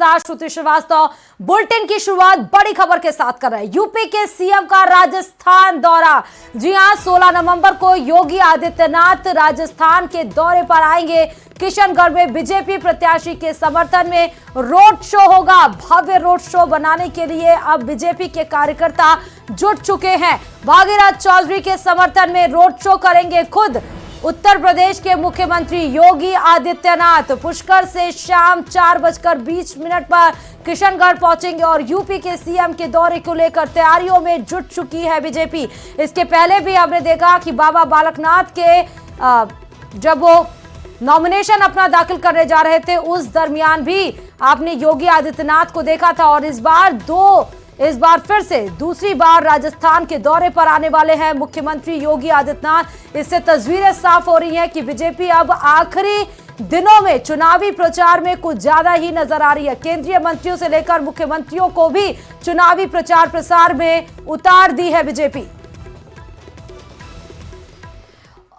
नमस्कार, श्रुति श्रीवास्तव बुलेटिन की शुरुआत बड़ी खबर के साथ कर रहे हैं। यूपी के सीएम का राजस्थान दौरा। जी हां, 16 नवंबर को योगी आदित्यनाथ राजस्थान के दौरे पर आएंगे। किशनगढ़ में बीजेपी प्रत्याशी के समर्थन में रोड शो होगा। भव्य रोड शो बनाने के लिए अब बीजेपी के कार्यकर्ता जुट चुके हैं। भागीरथ चौधरी के समर्थन में रोड शो करेंगे खुद उत्तर प्रदेश के मुख्यमंत्री योगी आदित्यनाथ। पुष्कर से शाम 4:20 पर किशनगढ़ पहुंचेंगे और यूपी के सीएम के दौरे को लेकर तैयारियों में जुट चुकी है बीजेपी। इसके पहले भी हमने देखा कि बाबा बालकनाथ के जब वो नॉमिनेशन अपना दाखिल करने जा रहे थे, उस दरमियान भी आपने योगी आदित्यनाथ को देखा था और इस बार फिर से दूसरी बार राजस्थान के दौरे पर आने वाले हैं मुख्यमंत्री योगी आदित्यनाथ। इससे तस्वीरें साफ हो रही हैं कि बीजेपी अब आखिरी दिनों में चुनावी प्रचार में कुछ ज्यादा ही नजर आ रही है। केंद्रीय मंत्रियों से लेकर मुख्यमंत्रियों को भी चुनावी प्रचार प्रसार में उतार दी है बीजेपी।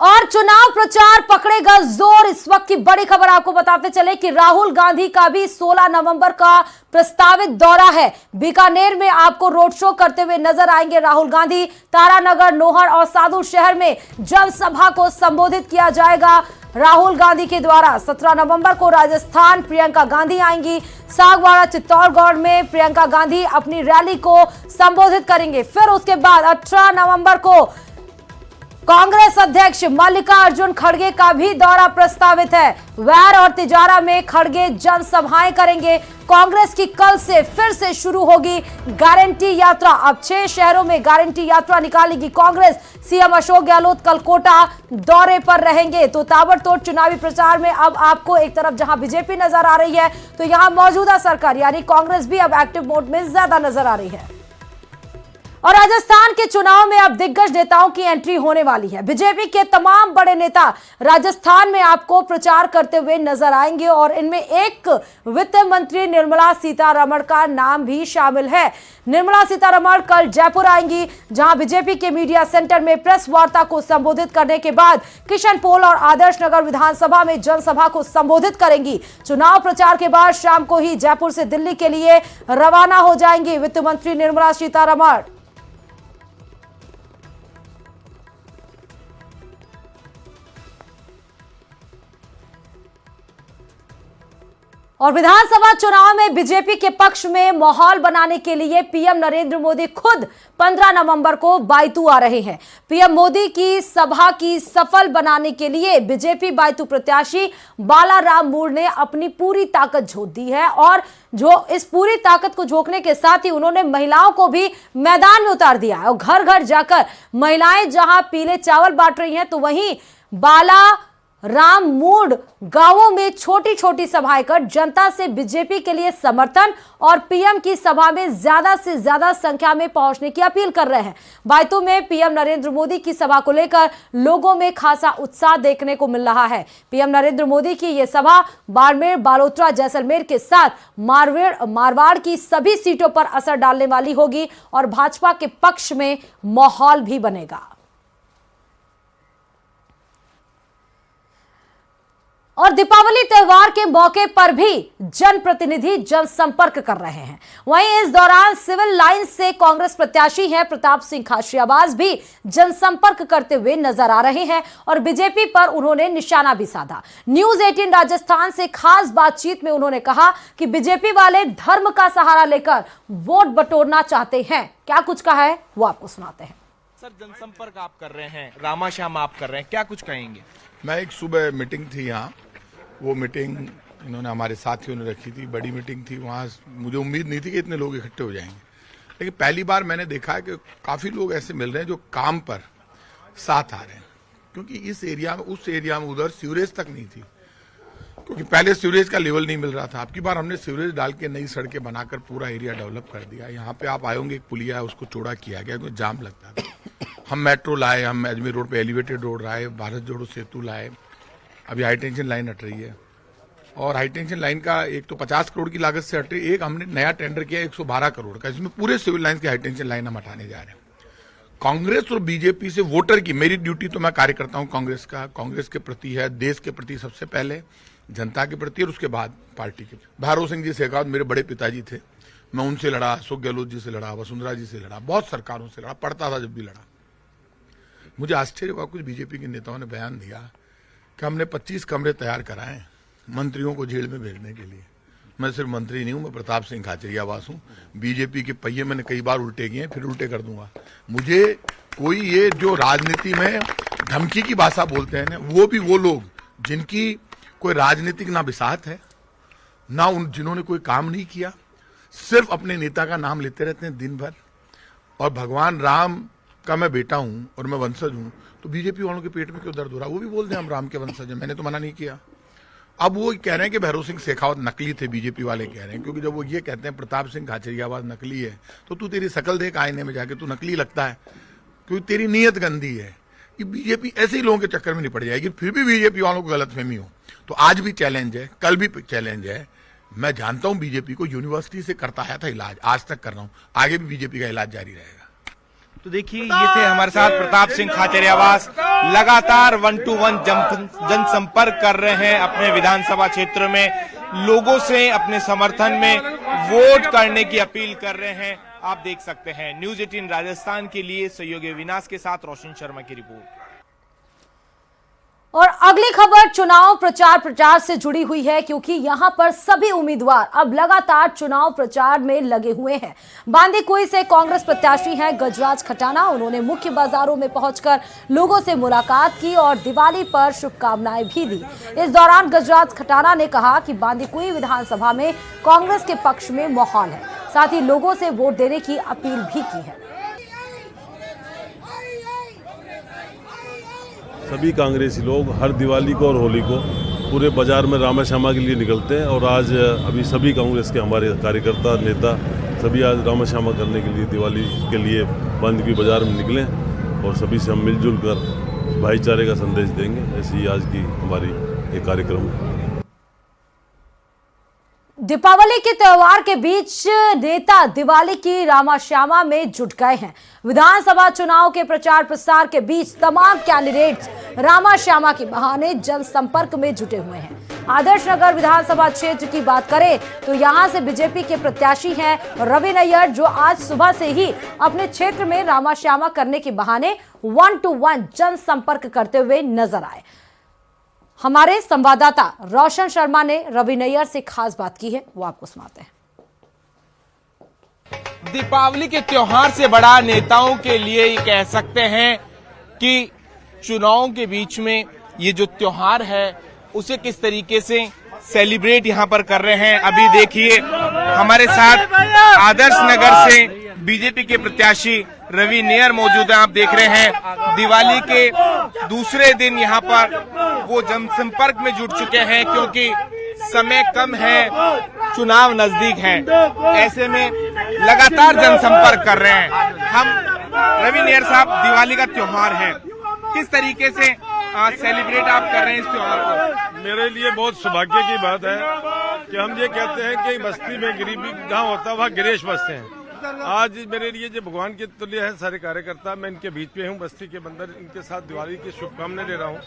और चुनाव प्रचार पकड़ेगा जोर। इस वक्त की बड़ी खबर आपको बताते चले कि राहुल गांधी का भी 16 नवंबर का प्रस्तावित दौरा है। बीकानेर में आपको रोड शो करते हुए नजर आएंगे राहुल गांधी। तारानगर, नोहर और साधु शहर में जनसभा को संबोधित किया जाएगा राहुल गांधी के द्वारा। 17 नवंबर को राजस्थान प्रियंका गांधी आएंगी। सागवाड़ा, चित्तौड़गढ़ में प्रियंका गांधी अपनी रैली को संबोधित करेंगे। फिर उसके बाद 18 नवंबर को कांग्रेस अध्यक्ष मल्लिकार्जुन खड़गे का भी दौरा प्रस्तावित है। वैर और तिजारा में खड़गे जनसभाएं करेंगे। कांग्रेस की कल से फिर से शुरू होगी गारंटी यात्रा। अब 6 शहरों में गारंटी यात्रा निकालेगी कांग्रेस। सीएम अशोक गहलोत कल कोटा दौरे पर रहेंगे। तो ताबड़तोड़ चुनावी प्रचार में अब आपको एक तरफ जहां बीजेपी नजर आ रही है, तो यहां मौजूदा सरकार यानी कांग्रेस भी अब एक्टिव मोड में ज्यादा नजर आ रही है। और राजस्थान के चुनाव में अब दिग्गज नेताओं की एंट्री होने वाली है। बीजेपी के तमाम बड़े नेता राजस्थान में आपको प्रचार करते हुए नजर आएंगे और इनमें एक वित्त मंत्री निर्मला सीतारमण का नाम भी शामिल है। निर्मला सीतारमण कल जयपुर आएंगी, जहां बीजेपी के मीडिया सेंटर में प्रेस वार्ता को संबोधित करने के बाद किशनपोल और आदर्श नगर विधानसभा में जनसभा को संबोधित करेंगी। चुनाव प्रचार के बाद शाम को ही जयपुर से दिल्ली के लिए रवाना हो जाएंगी वित्त मंत्री निर्मला सीतारमण। और विधानसभा चुनाव में बीजेपी के पक्ष में माहौल बनाने के लिए पीएम नरेंद्र मोदी खुद 15 नवंबर को बायतू आ रहे हैं। पीएम मोदी की सभा की सफल बनाने के लिए बीजेपी बायतू प्रत्याशी बालाराम मूड ने अपनी पूरी ताकत झोंक दी है और जो इस पूरी ताकत को झोंकने के साथ ही उन्होंने महिलाओं को भी मैदान में उतार दिया है और घर घर जाकर महिलाएं जहां पीले चावल बांट रही हैं, तो वहीं बालाराम मूड गांवों में छोटी छोटी सभाएं कर जनता से बीजेपी के लिए समर्थन और पीएम की सभा में ज्यादा से ज्यादा संख्या में पहुंचने की अपील कर रहे हैं। बायतू में पीएम नरेंद्र मोदी की सभा को लेकर लोगों में खासा उत्साह देखने को मिल रहा है। पीएम नरेंद्र मोदी की यह सभा बाड़मेर, बालोतरा, जैसलमेर के साथ मारवाड़ की सभी सीटों पर असर डालने वाली होगी और भाजपा के पक्ष में माहौल भी बनेगा। और दीपावली त्योहार के मौके पर भी जनप्रतिनिधि जनसंपर्क कर रहे हैं। वहीं इस दौरान सिविल लाइंस से कांग्रेस प्रत्याशी हैं प्रताप सिंह खाचरियावास भी जनसंपर्क करते हुए नजर आ रहे हैं और बीजेपी पर उन्होंने निशाना भी साधा। न्यूज 18 राजस्थान से खास बातचीत में उन्होंने कहा कि बीजेपी वाले धर्म का सहारा लेकर वोट बटोरना चाहते हैं। क्या कुछ कहा है वो आपको सुनाते हैं। सर, जनसंपर्क आप कर रहे हैं, रामाश्याम आप कर रहे हैं, क्या कुछ कहेंगे? मैं एक सुबह मीटिंग थी यहाँ, वो मीटिंग इन्होंने हमारे साथियों ने रखी थी, बड़ी मीटिंग थी। वहाँ मुझे उम्मीद नहीं थी कि इतने लोग इकट्ठे हो जाएंगे, लेकिन पहली बार मैंने देखा है कि काफ़ी लोग ऐसे मिल रहे हैं जो काम पर साथ आ रहे हैं। क्योंकि इस एरिया में, उस एरिया में उधर सीवरेज तक नहीं थी, क्योंकि पहले सीवरेज का लेवल नहीं मिल रहा था। अब की बार हमने सीवरेज डाल के नई सड़कें बनाकर पूरा एरिया डेवलप कर दिया। यहाँ पे आप आएंगे, एक पुलिया है, उसको चौड़ा किया गया क्योंकि जाम लगता था। हम मेट्रो लाए, हम अजमेर रोड पे एलिवेटेड रोड लाए, भारत जोड़ो सेतु लाए, अभी हाई टेंशन लाइन हट रही है। और हाई टेंशन लाइन का एक तो 50 करोड़ की लागत से हट रही है, एक हमने नया टेंडर किया 112 करोड़ का, इसमें पूरे सिविल लाइन की हाई टेंशन लाइन हम हटाने जा रहे हैं। कांग्रेस और बीजेपी से वोटर की, मेरी ड्यूटी तो मैं कार्यकर्ता हूं कांग्रेस का, कांग्रेस के प्रति है, देश के प्रति सबसे पहले, जनता के प्रति और उसके बाद पार्टी के। भैरव सिंह जी शेखावत मेरे बड़े पिताजी थे, मैं उनसे लड़ा, अशोक गहलोत जी से लड़ा, वसुंधरा जी से लड़ा, बहुत सरकारों से लड़ा, पढ़ता था जब भी लड़ा। मुझे आश्चर्य हुआ, कुछ बीजेपी के नेताओं ने बयान दिया कि हमने 25 कमरे तैयार कराए मंत्रियों को जेल में भेजने के लिए। मैं सिर्फ मंत्री नहीं हूं, मैं प्रताप सिंह खाचरियावास हूं। बीजेपी के पहिए मैंने कई बार उल्टे किए, फिर उल्टे कर दूंगा। मुझे कोई ये जो राजनीति में धमकी की भाषा बोलते हैं ना, वो भी वो लोग जिनकी कोई राजनीतिक ना बिसात है, ना उन जिन्होंने कोई काम नहीं किया, सिर्फ अपने नेता का नाम लेते रहते हैं दिन भर। और भगवान राम का मैं बेटा हूं और मैं वंशज हूं, तो बीजेपी वालों के पेट में क्यों दर्द हो रहा है? वो भी बोलते हैं हम राम के वंशज हैं, मैंने तो मना नहीं किया। अब वो कह रहे हैं कि भैरव सिंह शेखावत नकली थे, बीजेपी वाले कह रहे हैं, क्योंकि जब वो ये कहते हैं प्रताप सिंह खाचरियावास नकली है, तो तू तेरी शकल देख आईने में जाके, तू नकली लगता है क्योंकि तेरी नीयत गंदी है। कि बीजेपी ऐसे ही लोगों के चक्कर में नहीं पड़ जाएगी, फिर भी बीजेपी वालों को गलतफहमी हो। तो आज भी चैलेंज है, कल भी चैलेंज है। मैं जानता हूं बीजेपी को, यूनिवर्सिटी से करता आया था इलाज, आज तक कर रहा हूं, आगे भी बीजेपी का इलाज जारी रहेगा। तो देखिए, ये थे हमारे साथ प्रताप सिंह खाचरियावास, लगातार 1-to-1 जनसंपर्क कर रहे हैं अपने विधानसभा क्षेत्र में, लोगों से अपने समर्थन में वोट करने की अपील कर रहे हैं। आप देख सकते हैं। न्यूज 18 राजस्थान के लिए सहयोगी विनाश के साथ रोशन शर्मा की रिपोर्ट। और अगली खबर चुनाव प्रचार से जुड़ी हुई है, क्योंकि यहां पर सभी उम्मीदवार अब लगातार चुनाव प्रचार में लगे हुए हैं। बांदीकुई से कांग्रेस प्रत्याशी हैं गजराज खटाना। उन्होंने मुख्य बाजारों में पहुंचकर लोगों से मुलाकात की और दिवाली पर शुभकामनाएं भी दी। इस दौरान गजराज खटाना ने कहा कि बांदीकुई विधानसभा में कांग्रेस के पक्ष में माहौल है, साथ ही लोगों से वोट देने की अपील भी की है। सभी कांग्रेसी लोग हर दिवाली को और होली को पूरे बाजार में रामा श्यामा के लिए निकलते हैं, और आज अभी सभी कांग्रेस के हमारे कार्यकर्ता नेता सभी आज रामा श्यामा करने के लिए दिवाली के लिए बांदीकुई बाजार में निकले, और सभी से हम मिलजुल कर भाईचारे का संदेश देंगे। ऐसी आज की हमारी ये कार्यक्रम है। दीपावली के त्योहार के बीच नेता दिवाली की रामा श्यामा में जुट गए हैं। विधानसभा चुनाव के प्रचार प्रसार के बीच तमाम कैंडिडेट्स रामा श्यामा के बहाने जनसंपर्क में जुटे हुए हैं। आदर्श नगर विधानसभा क्षेत्र की बात करें तो यहां से बीजेपी के प्रत्याशी हैं रवि नैयर, जो आज सुबह से ही अपने क्षेत्र में रामा श्यामा करने के बहाने 1-to-1 जनसंपर्क करते हुए नजर आए। हमारे संवाददाता रोशन शर्मा ने रवि नैयर से खास बात की है, वो आपको सुनाते हैं। दीपावली के त्योहार से बड़ा नेताओं के लिए ये कह सकते हैं कि चुनाव के बीच में ये जो त्योहार है उसे किस तरीके से सेलिब्रेट यहाँ पर कर रहे हैं। अभी देखिए, हमारे साथ आदर्श नगर से बीजेपी के प्रत्याशी रवि नैयर मौजूद हैं। आप देख रहे हैं दिवाली के दूसरे दिन यहाँ पर वो जनसंपर्क में जुट चुके हैं, क्योंकि समय कम है, चुनाव नजदीक है, ऐसे में लगातार जनसंपर्क कर रहे हैं हम। रवि नैयर साहब, दिवाली का त्योहार है, किस तरीके से सेलिब्रेट आप कर रहे हैं इस त्योहार को? मेरे लिए बहुत सौभाग्य की बात है कि हम ये कहते हैं कि बस्ती में गरीबी जहाँ होता है वहाँ गिरीश बसते हैं। आज मेरे लिए जो भगवान के तुल्य है सारे कार्यकर्ता, मैं इनके बीच में हूँ, बस्ती के बंदर, इनके साथ दिवाली की शुभकामनाएं दे रहा हूँ,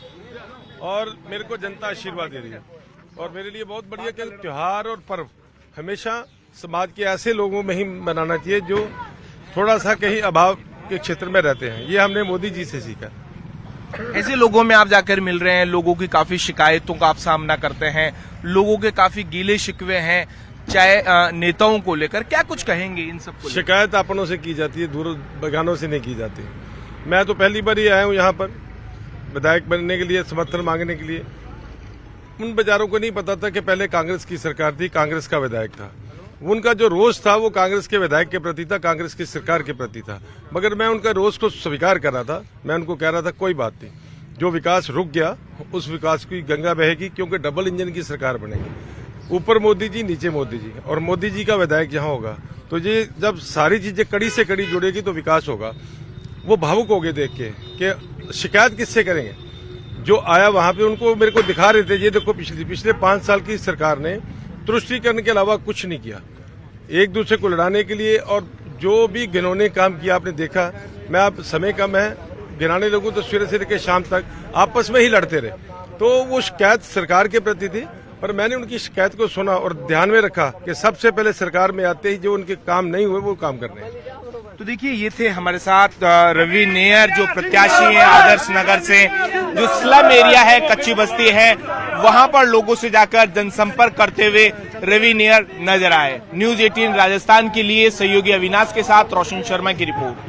और मेरे को जनता आशीर्वाद दे रही है। और मेरे लिए बहुत बढ़िया कि त्योहार और पर्व हमेशा समाज के ऐसे लोगों में ही मनाना चाहिए जो थोड़ा सा कहीं अभाव के क्षेत्र में रहते हैं। ये हमने मोदी जी से सीखा। ऐसे लोगों में आप जाकर मिल रहे हैं, लोगों की काफी शिकायतों का आप सामना करते हैं, लोगों के काफी गीले शिकवे हैं, चाहे नेताओं को लेकर, क्या कुछ कहेंगे इन सब को? शिकायत अपनों से की जाती है, दूर बगानों से नहीं की जाती। मैं तो पहली बार ही आया हूँ यहाँ पर विधायक बनने के लिए, समर्थन मांगने के लिए। उन बेचारों को नहीं पता था कि पहले कांग्रेस की सरकार थी, कांग्रेस का विधायक था। उनका जो रोष था वो कांग्रेस के विधायक के प्रति था, कांग्रेस की सरकार के प्रति था। मगर मैं उनका रोष को स्वीकार कर रहा था। मैं उनको कह रहा था कोई बात नहीं, जो विकास रुक गया उस विकास की गंगा बहेगी, क्योंकि डबल इंजन की सरकार बनेगी। ऊपर मोदी जी, नीचे मोदी जी, और मोदी जी का विधायक यहाँ होगा, तो ये जब सारी चीजें कड़ी से कड़ी जुड़ेगी तो विकास होगा। वो भावुक हो गए देख के कि शिकायत किससे करेंगे। जो आया वहां पे उनको मेरे को दिखा रहे थे, ये देखो पिछले 5 साल की सरकार ने तुष्टीकरण के अलावा कुछ नहीं किया, एक दूसरे को लड़ाने के लिए। और जो भी घिनौने काम किया आपने देखा। मैं आप समय कम है, गिनाने लगूं तो सवेरे से लेकर शाम तक आपस में ही लड़ते रहे। तो वो शिकायत सरकार के प्रति थी, पर मैंने उनकी शिकायत को सुना और ध्यान में रखा कि सबसे पहले सरकार में आते ही जो उनके काम नहीं हुए वो काम करने हैं। तो देखिए ये थे हमारे साथ रवि नेयर जो प्रत्याशी हैं आदर्श नगर से, जो स्लम एरिया है, कच्ची बस्ती है, वहां पर लोगों से जाकर जनसंपर्क करते हुए रवि नेयर नजर आए। न्यूज़ 18 राजस्थान के लिए सहयोगी अविनाश के साथ रोशन शर्मा की रिपोर्ट।